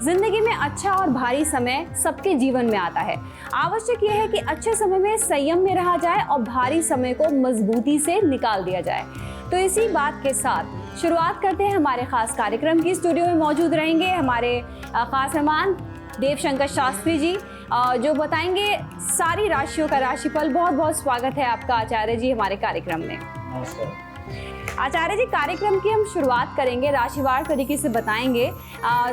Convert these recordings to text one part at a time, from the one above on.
जिंदगी में अच्छा और भारी समय सबके जीवन में आता है। आवश्यक यह है कि अच्छे समय में संयम में रहा जाए और भारी समय को मजबूती से निकाल दिया जाए। तो इसी बात के साथ शुरुआत करते हैं हमारे खास कार्यक्रम की। स्टूडियो में मौजूद रहेंगे हमारे खास मेहमान देव शंकर शास्त्री जी, जो बताएंगे सारी राशियों का राशिफल। बहुत बहुत स्वागत है आपका आचार्य जी हमारे कार्यक्रम में। नमस्कार आचार्य जी, कार्यक्रम की हम शुरुआत करेंगे, राशिवार तरीके से बताएंगे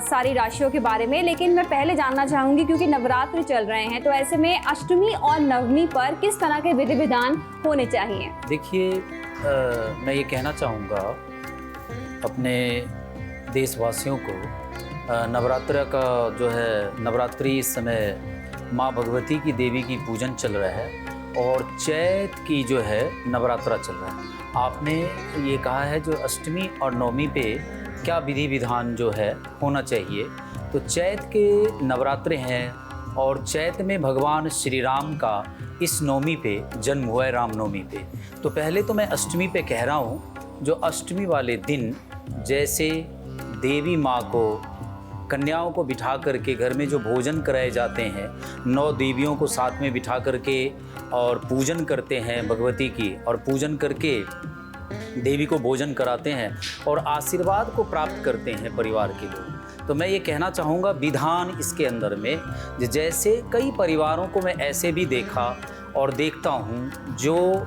सारी राशियों के बारे में। लेकिन मैं पहले जानना चाहूँगी, क्योंकि नवरात्र चल रहे हैं, तो ऐसे में अष्टमी और नवमी पर किस तरह के विधि विधान होने चाहिए? देखिए, मैं ये कहना चाहूँगा अपने देशवासियों को, नवरात्र का जो है नवरात्रि इस समय माँ भगवती की देवी की पूजन चल रहा है और चैत की जो है नवरात्रा चल रहा है। आपने ये कहा है जो अष्टमी और नवमी पे क्या विधि विधान जो है होना चाहिए, तो चैत के नवरात्रे हैं और चैत में भगवान श्री राम का इस नवमी पे जन्म हुआ है, रामनवमी पे। तो पहले तो मैं अष्टमी पे कह रहा हूँ, जो अष्टमी वाले दिन जैसे देवी माँ को, कन्याओं को बिठा करके घर में जो भोजन कराए जाते हैं, 9 देवियों को साथ में बिठा करके और पूजन करते हैं भगवती की, और पूजन करके देवी को भोजन कराते हैं और आशीर्वाद को प्राप्त करते हैं परिवार के लोग। तो मैं ये कहना चाहूँगा विधान इसके अंदर में, जैसे कई परिवारों को मैं ऐसे भी देखा और देखता हूँ जो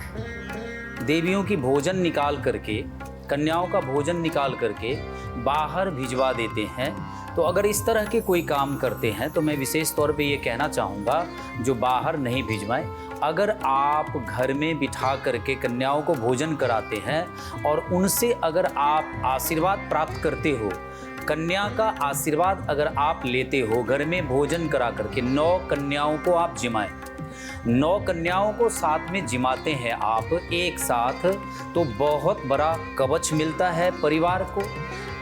देवियों की भोजन निकाल करके, कन्याओं का भोजन निकाल करके बाहर भिजवा देते हैं। तो अगर इस तरह के कोई काम करते हैं तो मैं विशेष तौर पे ये कहना चाहूँगा जो बाहर नहीं भिजवाएं। अगर आप घर में बिठा करके कन्याओं को भोजन कराते हैं और उनसे अगर आप आशीर्वाद प्राप्त करते हो, कन्या का आशीर्वाद अगर आप लेते हो, घर में भोजन करा करके 9 कन्याओं को आप जिमाएं, 9 कन्याओं को साथ में जिमाते हैं आप एक साथ, तो बहुत बड़ा कवच मिलता है परिवार को।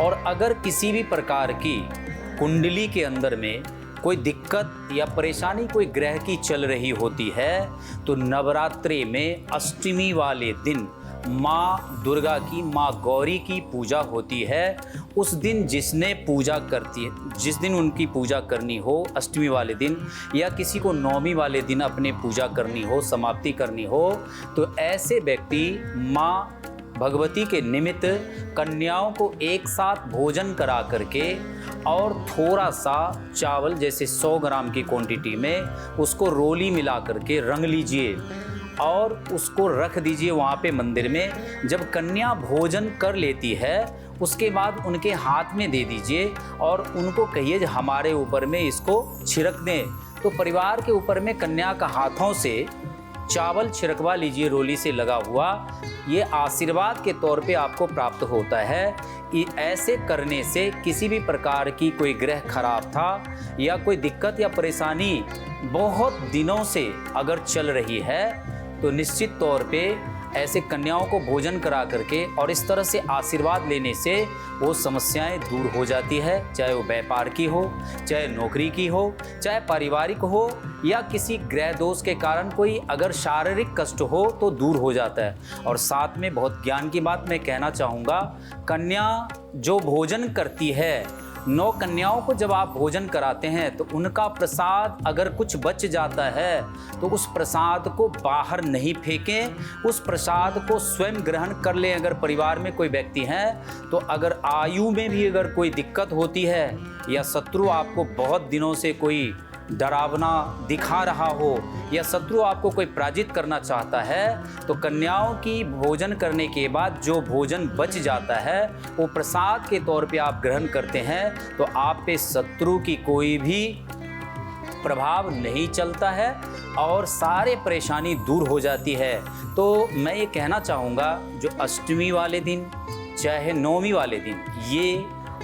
और अगर किसी भी प्रकार की कुंडली के अंदर में कोई दिक्कत या परेशानी कोई ग्रह की चल रही होती है, तो नवरात्रि में अष्टमी वाले दिन माँ दुर्गा की, माँ गौरी की पूजा होती है। उस दिन जिसने पूजा करती है, जिस दिन उनकी पूजा करनी हो अष्टमी वाले दिन, या किसी को नवमी वाले दिन अपने पूजा करनी हो, समाप्ति करनी हो, तो ऐसे व्यक्ति माँ भगवती के निमित्त कन्याओं को एक साथ भोजन करा करके और थोड़ा सा चावल, जैसे 100 ग्राम की क्वांटिटी में, उसको रोली मिला करके रंग लीजिए और उसको रख दीजिए वहाँ पे मंदिर में। जब कन्या भोजन कर लेती है उसके बाद उनके हाथ में दे दीजिए और उनको कहिए हमारे ऊपर में इसको छिड़क दें। तो परिवार के ऊपर में कन्या का हाथों से चावल छिड़कवा लीजिए रोली से लगा हुआ, ये आशीर्वाद के तौर पे आपको प्राप्त होता है। ऐसे करने से किसी भी प्रकार की कोई ग्रह खराब था या कोई दिक्कत या परेशानी बहुत दिनों से अगर चल रही है, तो निश्चित तौर पे ऐसे कन्याओं को भोजन करा करके और इस तरह से आशीर्वाद लेने से वो समस्याएं दूर हो जाती है। चाहे वो व्यापार की हो, चाहे नौकरी की हो, चाहे पारिवारिक हो, या किसी ग्रह दोष के कारण कोई अगर शारीरिक कष्ट हो तो दूर हो जाता है। और साथ में बहुत ज्ञान की बात मैं कहना चाहूँगा, कन्या जो भोजन करती है, 9 कन्याओं को जब आप भोजन कराते हैं तो उनका प्रसाद अगर कुछ बच जाता है तो उस प्रसाद को बाहर नहीं फेंकें, उस प्रसाद को स्वयं ग्रहण कर लें। अगर परिवार में कोई व्यक्ति हैं तो अगर आयु में भी अगर कोई दिक्कत होती है या शत्रु आपको बहुत दिनों से कोई डरावना दिखा रहा हो या शत्रु आपको कोई पराजित करना चाहता है, तो कन्याओं की भोजन करने के बाद जो भोजन बच जाता है वो प्रसाद के तौर पे आप ग्रहण करते हैं, तो आप पे शत्रु की कोई भी प्रभाव नहीं चलता है और सारे परेशानी दूर हो जाती है। तो मैं ये कहना चाहूँगा जो अष्टमी वाले दिन चाहे नवमी वाले दिन, ये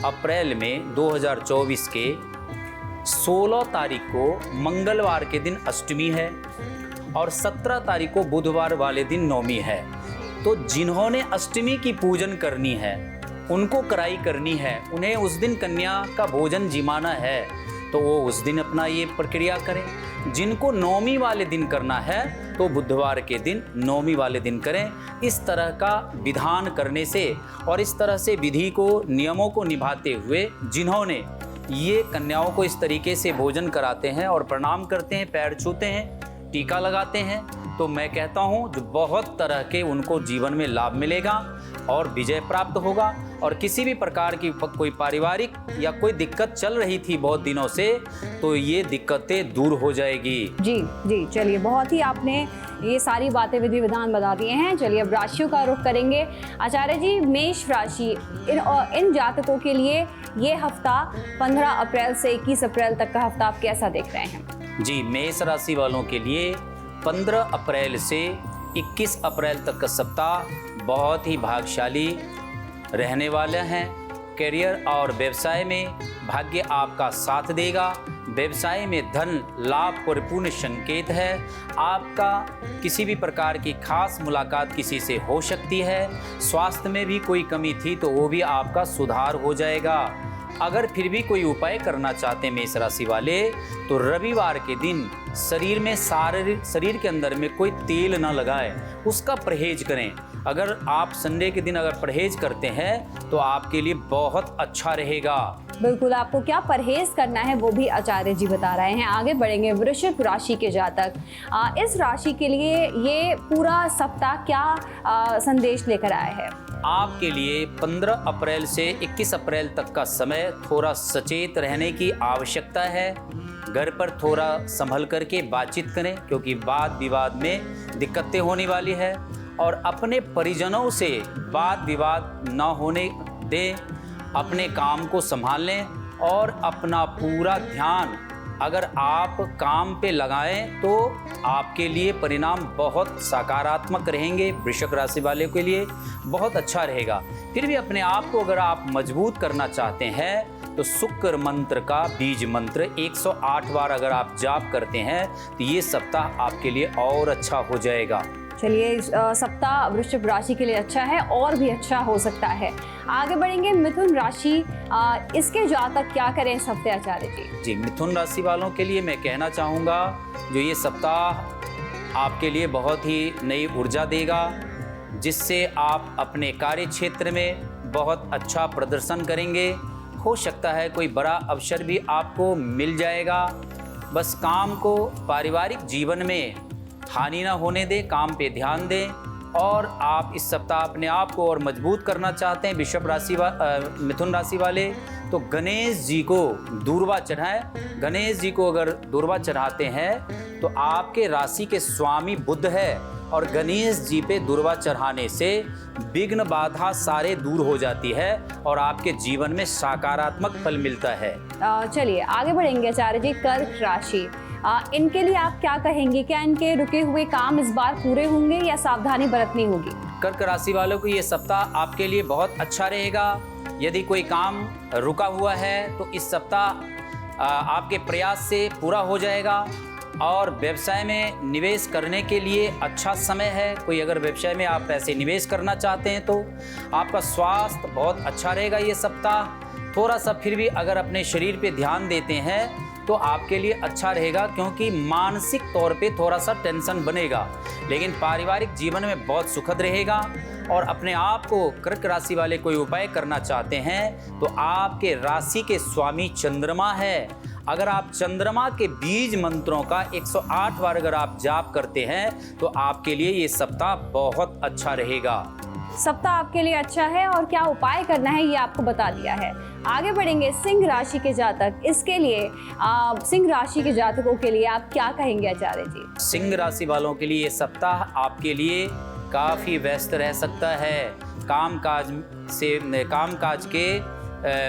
अप्रैल में 2024 के 16 तारीख को मंगलवार के दिन अष्टमी है और 17 तारीख को बुधवार वाले दिन नवमी है। तो जिन्होंने अष्टमी की पूजन करनी है, उनको कराई करनी है, उन्हें उस दिन कन्या का भोजन जिमाना है, तो वो उस दिन अपना ये प्रक्रिया करें। जिनको नवमी वाले दिन करना है तो बुधवार के दिन नवमी वाले दिन करें। इस तरह का विधान करने से और इस तरह से विधि को, नियमों को निभाते हुए जिन्होंने ये कन्याओं को इस तरीके से भोजन कराते हैं और प्रणाम करते हैं, पैर छूते हैं, टीका लगाते हैं, तो मैं कहता हूँ जो बहुत तरह के उनको जीवन में लाभ मिलेगा और विजय प्राप्त होगा। और किसी भी प्रकार की कोई पारिवारिक या कोई दिक्कत चल रही थी बहुत दिनों से, तो ये दिक्कतें दूर हो जाएगी। जी जी, चलिए बहुत ही आपने ये सारी बातें विधि विधान बता दिए हैं। चलिए अब राशियों का रुख करेंगे। आचार्य जी, मेष राशि, इन जातकों के लिए ये हफ्ता 15 अप्रैल से 21 अप्रैल तक का हफ्ता आप कैसा देख रहे हैं? जी, मेष राशि वालों के लिए 15 अप्रैल से 21 अप्रैल तक का सप्ताह बहुत ही भाग्यशाली रहने वाले हैं। करियर और व्यवसाय में भाग्य आपका साथ देगा। व्यवसाय में धन लाभ परिपूर्ण संकेत है। आपका किसी भी प्रकार की खास मुलाकात किसी से हो सकती है। स्वास्थ्य में भी कोई कमी थी तो वो भी आपका सुधार हो जाएगा। अगर फिर भी कोई उपाय करना चाहते हैं मेष राशि वाले, तो रविवार के दिन शरीर के अंदर में कोई तेल न लगाएं, उसका परहेज करें। अगर आप संडे के दिन अगर परहेज करते हैं तो आपके लिए बहुत अच्छा रहेगा। बिल्कुल, आपको क्या परहेज करना है वो भी आचार्य जी बता रहे हैं। आगे बढ़ेंगे। वृश्चिक राशि के जातक, इस राशि के लिए ये पूरा सप्ताह क्या संदेश लेकर आया है? आपके लिए 15 अप्रैल से 21 अप्रैल तक का समय थोड़ा सचेत रहने की आवश्यकता है। घर पर थोड़ा संभल करके बातचीत करें, क्योंकि वाद विवाद में दिक्कतें होने वाली है। और अपने परिजनों से वाद विवाद न होने दें, अपने काम को संभालें और अपना पूरा ध्यान अगर आप काम पे लगाएं तो आपके लिए परिणाम बहुत सकारात्मक रहेंगे। वृश्चिक राशि वाले के लिए बहुत अच्छा रहेगा। फिर भी अपने आप को अगर आप मजबूत करना चाहते हैं तो शुक्र मंत्र का बीज मंत्र 108 बार अगर आप जाप करते हैं तो ये सप्ताह आपके लिए और अच्छा हो जाएगा। चलिए, सप्ताह वृश्चिक राशि के लिए अच्छा है और भी अच्छा हो सकता है। आगे बढ़ेंगे। मिथुन राशि, इसके जातक क्या करें इस हफ्ते आचार्य जी? जी, मिथुन राशि वालों के लिए मैं कहना चाहूँगा जो ये सप्ताह आपके लिए बहुत ही नई ऊर्जा देगा, जिससे आप अपने कार्य क्षेत्र में बहुत अच्छा प्रदर्शन करेंगे। हो सकता है कोई बड़ा अवसर भी आपको मिल जाएगा। बस काम को पारिवारिक जीवन में हानि ना होने दें, काम पे ध्यान दें। और आप इस सप्ताह अपने आप को और मजबूत करना चाहते हैं मिथुन राशि वाले, तो गणेश जी को दूर्वा चढ़ाएं। गणेश जी को अगर दूर्वा चढ़ाते हैं तो आपके राशि के स्वामी बुध है, और गणेश जी पे दूर्वा चढ़ाने से विघ्न बाधा सारे दूर हो जाती है और आपके जीवन में सकारात्मक फल मिलता है। चलिए आगे बढ़ेंगे आचार्य जी। कर्क राशि, इनके लिए आप क्या कहेंगे? क्या इनके रुके हुए काम इस बार पूरे होंगे या सावधानी बरतनी होगी? कर्क राशि वालों को ये सप्ताह आपके लिए बहुत अच्छा रहेगा। यदि कोई काम रुका हुआ है तो इस सप्ताह आपके प्रयास से पूरा हो जाएगा। और व्यवसाय में निवेश करने के लिए अच्छा समय है। कोई अगर व्यवसाय में आप पैसे निवेश करना चाहते हैं तो आपका स्वास्थ्य बहुत अच्छा रहेगा ये सप्ताह। थोड़ा सा फिर भी अगर अपने शरीर पे ध्यान देते हैं तो आपके लिए अच्छा रहेगा, क्योंकि मानसिक तौर पे थोड़ा सा टेंशन बनेगा, लेकिन पारिवारिक जीवन में बहुत सुखद रहेगा। और अपने आप को कर्क राशि वाले कोई उपाय करना चाहते हैं तो आपके राशि के स्वामी चंद्रमा है। अगर आप चंद्रमा के बीज मंत्रों का 108 बार अगर आप जाप करते हैं तो आपके लिए ये सप्ताह बहुत अच्छा रहेगा। सप्ताह आपके लिए अच्छा है और क्या उपाय करना है ये आपको बता दिया है। आगे बढ़ेंगे। सिंह राशि के जातक, इसके लिए सिंह राशि के जातकों के लिए आप क्या कहेंगे आचार्य जी? सिंह राशि वालों के लिए ये सप्ताह आपके लिए काफ़ी व्यस्त रह सकता है। कामकाज के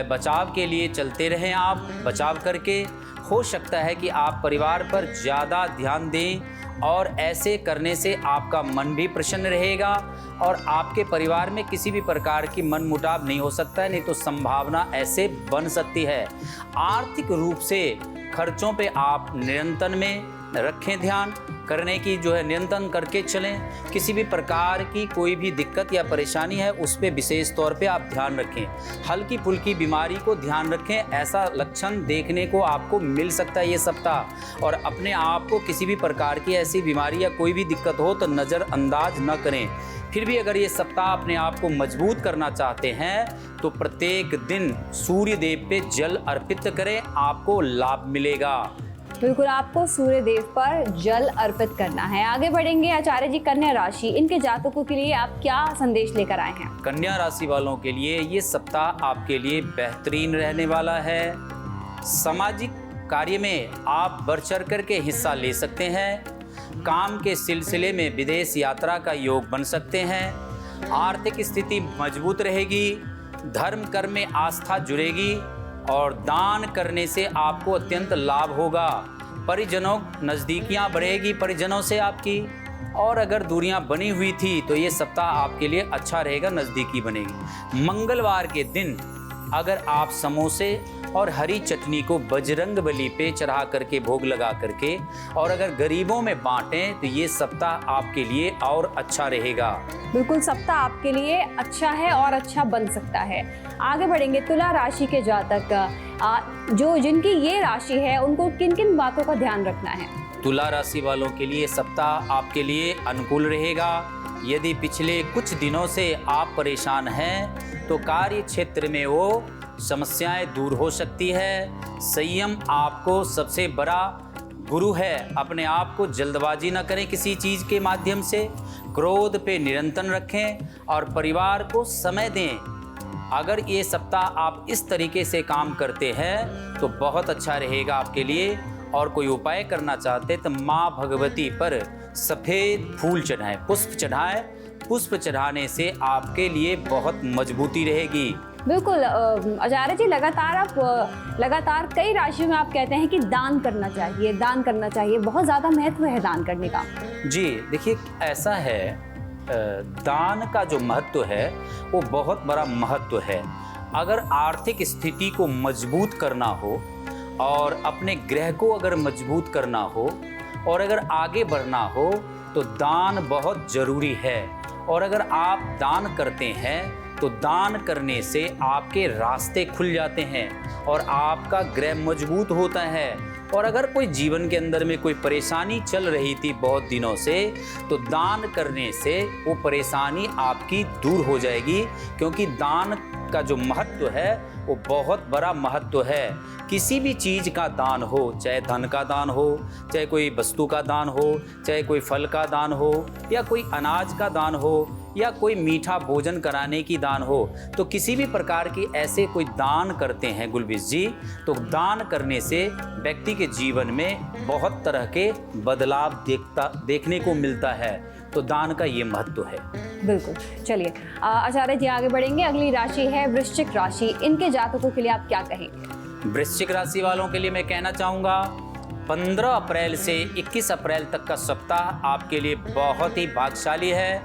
बचाव के लिए चलते रहें आप, बचाव करके। हो सकता है कि आप परिवार पर ज़्यादा ध्यान दें और ऐसे करने से आपका मन भी प्रसन्न रहेगा और आपके परिवार में किसी भी प्रकार की मनमुटाव नहीं हो सकता है, नहीं तो संभावना ऐसे बन सकती है। आर्थिक रूप से खर्चों पे आप नियंत्रण में रखें, ध्यान करने की जो है नियंत्रण करके चलें। किसी भी प्रकार की कोई भी दिक्कत या परेशानी है उस पे विशेष तौर पे आप ध्यान रखें। हल्की फुल्की बीमारी को ध्यान रखें, ऐसा लक्षण देखने को आपको मिल सकता है ये सप्ताह। और अपने आप को किसी भी प्रकार की ऐसी बीमारी या कोई भी दिक्कत हो तो नज़रअंदाज न करें, फिर भी अगर ये सप्ताह अपने आप को मजबूत करना चाहते हैं तो प्रत्येक दिन सूर्य देव पे जल अर्पित करें, आपको लाभ मिलेगा। बिल्कुल, आपको सूर्य देव पर जल अर्पित करना है। आगे बढ़ेंगे आचार्य जी, कन्या राशि, इनके जातकों के लिए आप क्या संदेश लेकर आए हैं? कन्या राशि वालों के लिए ये सप्ताह आपके लिए बेहतरीन रहने वाला है। सामाजिक कार्य में आप बढ़ चढ़ करके हिस्सा ले सकते हैं। काम के सिलसिले में विदेश यात्रा का योग बन सकते हैं। आर्थिक स्थिति मजबूत रहेगी। धर्म कर्म में आस्था जुड़ेगी और दान करने से आपको अत्यंत लाभ होगा। परिजनों नज़दीकियाँ बढ़ेगी परिजनों से आपकी, और अगर दूरियां बनी हुई थी तो ये सप्ताह आपके लिए अच्छा रहेगा, नज़दीकी बनेगी। मंगलवार के दिन अगर आप समोसे और हरी चटनी को बजरंग बली पे चढ़ा करके भोग लगा करके और अगर गरीबों में बांटें तो ये सप्ताह आपके लिए और अच्छा रहेगा। बिल्कुल, सप्ताह आपके लिए अच्छा है और अच्छा बन सकता है। आगे बढ़ेंगे, तुला राशि के जातक जिनकी ये राशि है उनको किन किन बातों का ध्यान रखना है? तुला राशि वालों के लिए सप्ताह आपके लिए अनुकूल रहेगा। यदि पिछले कुछ दिनों से आप परेशान हैं तो कार्य क्षेत्र में वो समस्याएं दूर हो सकती है। संयम आपको सबसे बड़ा गुरु है। अपने आप को जल्दबाजी न करें किसी चीज़ के माध्यम से। क्रोध पे नियंत्रण रखें और परिवार को समय दें। अगर ये सप्ताह आप इस तरीके से काम करते हैं तो बहुत अच्छा रहेगा आपके लिए। और कोई उपाय करना चाहते तो माँ भगवती पर सफ़ेद फूल चढ़ाएं, पुष्प चढ़ाएं। पुष्प चढ़ाने से आपके लिए बहुत मजबूती रहेगी। बिल्कुल आचार्य जी, लगातार कई राशियों में आप कहते हैं कि दान करना चाहिए, दान करना चाहिए, बहुत ज़्यादा महत्व है दान करने का। जी देखिए, ऐसा है, दान का जो महत्व है वो बहुत बड़ा महत्व है। अगर आर्थिक स्थिति को मजबूत करना हो और अपने ग्रह को अगर मजबूत करना हो और अगर आगे बढ़ना हो तो दान बहुत ज़रूरी है। और अगर आप दान करते हैं तो दान करने से आपके रास्ते खुल जाते हैं और आपका ग्रह मजबूत होता है। और अगर कोई जीवन के अंदर में कोई परेशानी चल रही थी बहुत दिनों से तो दान करने से वो परेशानी आपकी दूर हो जाएगी, क्योंकि दान का जो महत्व है वो बहुत बड़ा महत्व है। किसी भी चीज़ का दान हो, चाहे धन का दान हो, चाहे कोई वस्तु का दान हो, चाहे कोई फल का दान हो या कोई अनाज का दान हो या कोई मीठा भोजन कराने की दान हो, तो किसी भी प्रकार की ऐसे कोई दान करते हैं गुलबीस जी, तो दान करने से व्यक्ति के जीवन में बहुत तरह के बदलाव देखने को मिलता है। तो दान का ये महत्व है। बिल्कुल, चलिए आचार्य जी आगे बढ़ेंगे। अगली राशि है वृश्चिक राशि, इनके जातकों के लिए आप क्या कहेंगे? वृश्चिक राशि वालों के लिए मैं कहना चाहूँगा 15 अप्रैल से 21 अप्रैल तक का सप्ताह आपके लिए बहुत ही भाग्यशाली है।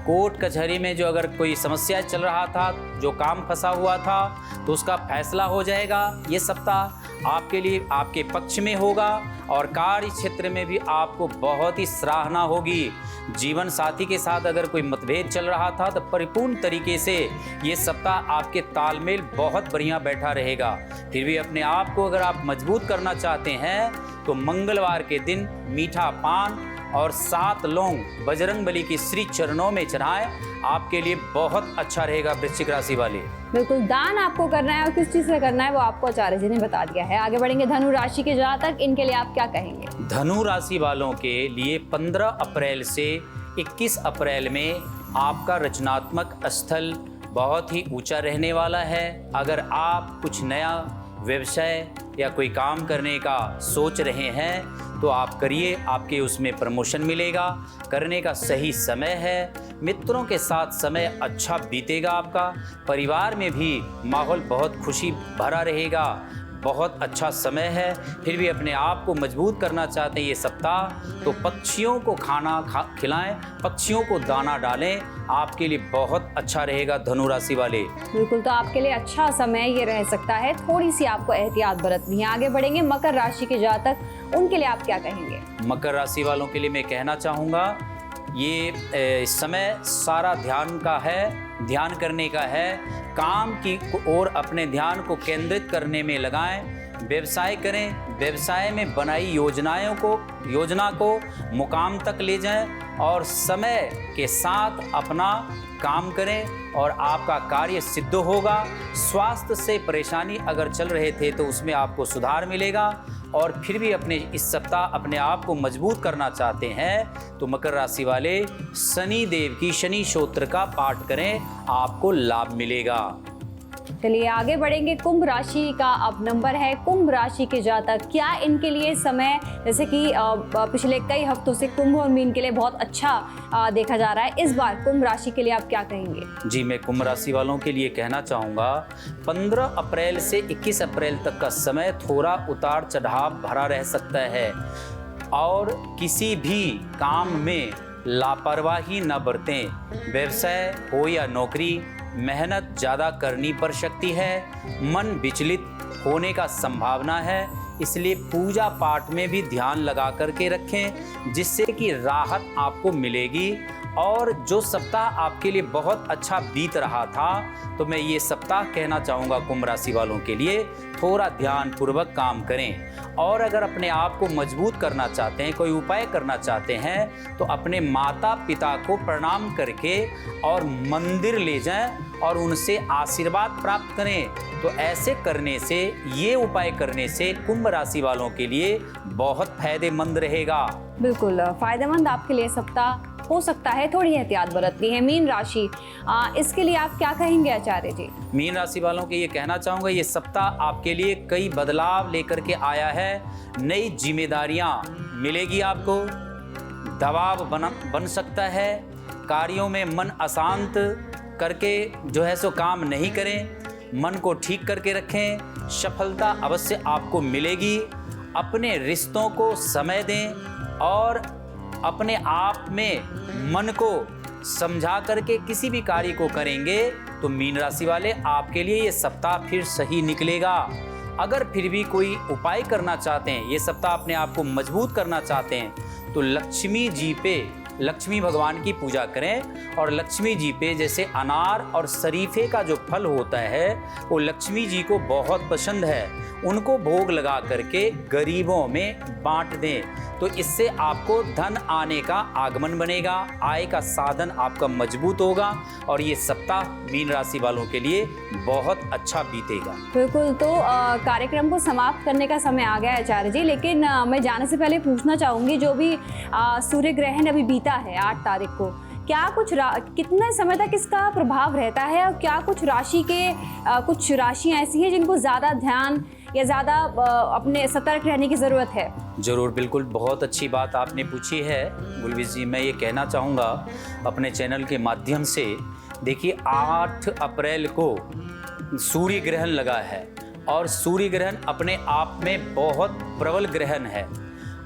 कोर्ट कचहरी में जो अगर कोई समस्या चल रहा था, जो काम फंसा हुआ था, तो उसका फैसला हो जाएगा। ये सप्ताह आपके लिए आपके पक्ष में होगा और कार्य क्षेत्र में भी आपको बहुत ही सराहना होगी। जीवन साथी के साथ अगर कोई मतभेद चल रहा था तो परिपूर्ण तरीके से ये सप्ताह आपके तालमेल बहुत बढ़िया बैठा रहेगा। फिर भी अपने आप को अगर आप मजबूत करना चाहते हैं तो मंगलवार के दिन मीठा पान और 7 लौंग बजरंग बली की श्री चरणों में चढ़ाएं, आपके लिए बहुत अच्छा रहेगा वृश्चिक राशि वाले। बिल्कुल, दान आपको करना है और किस चीज़ से करना है वो आपको आचार्य जी ने बता दिया है। आगे बढ़ेंगे, धनु राशि के जातक, इनके लिए आप क्या कहेंगे? धनु राशि वालों के लिए 15 अप्रैल से 21 अप्रैल में आपका रचनात्मक स्थल बहुत ही ऊंचा रहने वाला है। अगर आप कुछ नया व्यवसाय या कोई काम करने का सोच रहे हैं तो आप करिए, आपके उसमें प्रमोशन मिलेगा। करने का सही समय है। मित्रों के साथ समय अच्छा बीतेगा आपका। परिवार में भी माहौल बहुत खुशी भरा रहेगा। बहुत अच्छा समय है। फिर भी अपने आप को मजबूत करना चाहते हैं ये सप्ताह तो पक्षियों को खाना खिलाएं, पक्षियों को दाना डालें, आपके लिए बहुत अच्छा रहेगा धनु राशि वाले। बिल्कुल, तो आपके लिए अच्छा समय ये रह सकता है। थोड़ी सी आपको एहतियात बरतनी है। आगे बढ़ेंगे, मकर राशि के जातक, उनके लिए आप क्या कहेंगे? मकर राशि वालों के लिए मैं कहना चाहूँगा ये समय सारा ध्यान का है, ध्यान करने का है। काम की ओर अपने ध्यान को केंद्रित करने में लगाएं। व्यवसाय करें, व्यवसाय में बनाई योजना को मुकाम तक ले जाएं और समय के साथ अपना काम करें और आपका कार्य सिद्ध होगा। स्वास्थ्य से परेशानी अगर चल रहे थे तो उसमें आपको सुधार मिलेगा। और फिर भी अपने इस सप्ताह अपने आप को मजबूत करना चाहते हैं तो मकर राशि वाले शनि देव की शनि स्तोत्र का पाठ करें, आपको लाभ मिलेगा। चलिए आगे बढ़ेंगे। कुंभ राशि का अब नंबर है। कुंभ राशि के जातक, क्या इनके लिए समय, जैसे कि पिछले कई हफ्तों से कुंभ और मीन के लिए बहुत अच्छा देखा जा रहा है, इस बार कुंभ राशि के लिए आप क्या कहेंगे? जी, मैं कुंभ राशि वालों के लिए कहना चाहूँगा 15 अप्रैल से 21 अप्रैल तक का समय थोड़ा उतार चढ़ाव भरा रह सकता है और किसी भी काम में लापरवाही न बरतें। व्यवसाय हो या नौकरी, मेहनत ज़्यादा करनी पड़ सकती है, मन विचलित होने का संभावना है, इसलिए पूजा पाठ में भी ध्यान लगा करके रखें जिससे कि राहत आपको मिलेगी। और जो सप्ताह आपके लिए बहुत अच्छा बीत रहा था तो मैं ये सप्ताह कहना चाहूँगा कुंभ राशि वालों के लिए थोड़ा ध्यानपूर्वक काम करें। और अगर अपने आप को मजबूत करना चाहते हैं, कोई उपाय करना चाहते हैं तो अपने माता पिता को प्रणाम करके और मंदिर ले जाएं और उनसे आशीर्वाद प्राप्त करें। तो ऐसे करने से, ये उपाय करने से कुंभ राशि वालों के लिए बहुत फायदेमंद रहेगा। बिल्कुल फायदेमंद आपके लिए सप्ताह हो सकता है, थोड़ी एहतियात बरतनी है। मीन राशि, इसके लिए आप क्या कहेंगे आचार्य जी? मीन राशि वालों के ये कहना चाहूँगा, ये सप्ताह आपके लिए कई बदलाव लेकर के आया है। नई जिम्मेदारियाँ मिलेगी आपको, दबाव बन सकता है, कार्यों में मन अशांत करके जो है सो काम नहीं करें, मन को ठीक करके रखें, सफलता अवश्य आपको मिलेगी। अपने रिश्तों को समय दें और अपने आप में मन को समझा करके किसी भी कार्य को करेंगे तो मीन राशि वाले आपके लिए ये सप्ताह फिर सही निकलेगा। अगर फिर भी कोई उपाय करना चाहते हैं, ये सप्ताह अपने आप को मजबूत करना चाहते हैं तो लक्ष्मी जी पे, लक्ष्मी भगवान की पूजा करें। और लक्ष्मी जी पे जैसे अनार और शरीफे का जो फल होता है वो लक्ष्मी जी को बहुत पसंद है, उनको भोग लगा करके गरीबों में बांट दें। तो इससे आपको धन आने का आगमन बनेगा, आय का साधन आपका मजबूत होगा और ये सप्ताह मीन राशि वालों के लिए बहुत अच्छा बीतेगा। बिल्कुल, तो कार्यक्रम को समाप्त करने का समय आ गया है आचार्य जी, लेकिन मैं जाने से पहले पूछना चाहूँगी, जो भी सूर्य ग्रहण अभी बीता है 8 तारीख को, क्या कितने समय तक इसका प्रभाव रहता है और क्या कुछ कुछ राशियाँ ऐसी हैं जिनको ज़्यादा ध्यान या ज़्यादा अपने सतर्क रहने की ज़रूरत है? जरूर, बिल्कुल, बहुत अच्छी बात आपने पूछी है गुलविश जी। मैं ये कहना चाहूँगा अपने चैनल के माध्यम से, देखिए 8 अप्रैल को सूर्य ग्रहण लगा है और सूर्य ग्रहण अपने आप में बहुत प्रबल ग्रहण है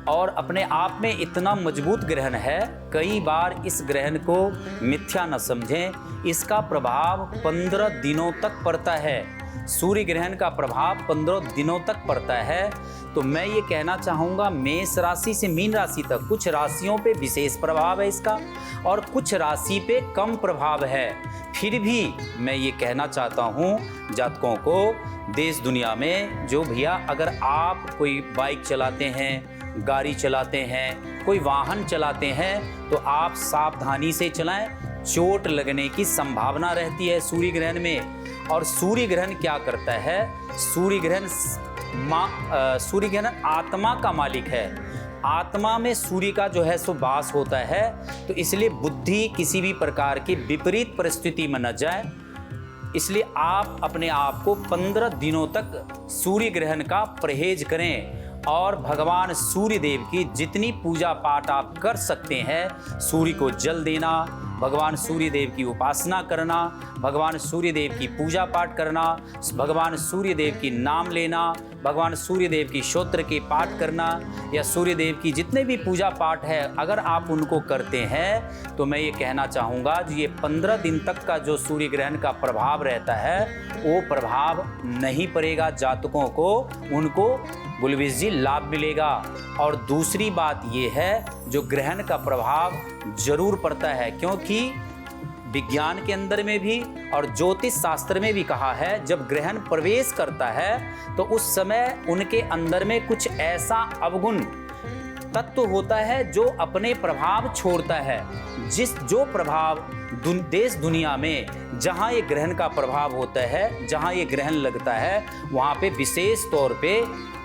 और अपने आप में इतना मजबूत ग्रहण है। कई बार इस ग्रहण को मिथ्या न समझें, इसका प्रभाव 15 दिनों तक पड़ता है। सूर्य ग्रहण का प्रभाव 15 दिनों तक पड़ता है। तो मैं ये कहना चाहूँगा मेष राशि से मीन राशि तक कुछ राशियों पे विशेष प्रभाव है इसका और कुछ राशि पे कम प्रभाव है। फिर भी मैं ये कहना चाहता हूँ जातकों को, देश दुनिया में जो भैया, अगर आप कोई बाइक चलाते हैं, गाड़ी चलाते हैं, कोई वाहन चलाते हैं तो आप सावधानी से चलाएं, चोट लगने की संभावना रहती है सूर्य ग्रहण में। और सूर्य ग्रहण क्या करता है? सूर्य ग्रहण आत्मा का मालिक है, आत्मा में सूर्य का जो है सो वास होता है। तो इसलिए बुद्धि किसी भी प्रकार की विपरीत परिस्थिति में न जाए, इसलिए आप अपने आप को 15 दिनों तक सूर्य ग्रहण का परहेज करें और भगवान सूर्य देव की जितनी पूजा पाठ आप कर सकते हैं, सूर्य को जल देना, भगवान सूर्य देव की उपासना करना, भगवान सूर्य देव की पूजा पाठ करना, भगवान सूर्य देव की नाम लेना, भगवान सूर्य देव की स्तोत्र के पाठ करना या सूर्य देव की जितने भी पूजा पाठ है, अगर आप उनको करते हैं तो मैं ये कहना चाहूँगा जो ये 15 दिन तक का जो सूर्य ग्रहण का प्रभाव रहता है वो प्रभाव नहीं पड़ेगा जातकों को, उनको गुलविश जी लाभ मिलेगा। और दूसरी बात ये है, जो ग्रहण का प्रभाव जरूर पड़ता है, क्योंकि विज्ञान के अंदर में भी और ज्योतिष शास्त्र में भी कहा है, जब ग्रहण प्रवेश करता है तो उस समय उनके अंदर में कुछ ऐसा अवगुण तत्व होता है जो अपने प्रभाव छोड़ता है। जो प्रभाव देश दुनिया में जहाँ ये ग्रहण का प्रभाव होता है, जहाँ ये ग्रहण लगता है, वहाँ पे विशेष तौर पे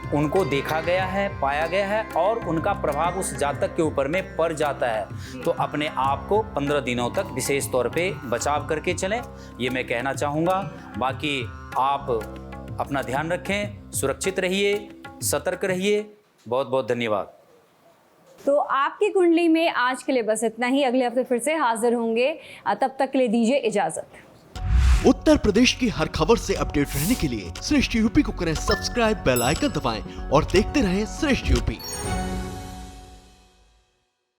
उनको देखा गया है, पाया गया है और उनका प्रभाव उस जातक के ऊपर में पड़ जाता है। तो अपने आप को 15 दिनों तक विशेष तौर पे बचाव करके चलें, ये मैं कहना चाहूँगा। बाकी आप अपना ध्यान रखें, सुरक्षित रहिए, सतर्क रहिए। बहुत बहुत धन्यवाद। तो आपकी कुंडली में आज के लिए बस इतना ही। अगले हफ्ते फिर से हाजिर होंगे, तब तक के लिए दीजिए इजाजत। उत्तर प्रदेश की हर खबर से अपडेट रहने के लिए श्रेष्ठ यूपी को करें सब्सक्राइब, बेल आइकन दबाएं और देखते रहें श्रेष्ठ यूपी।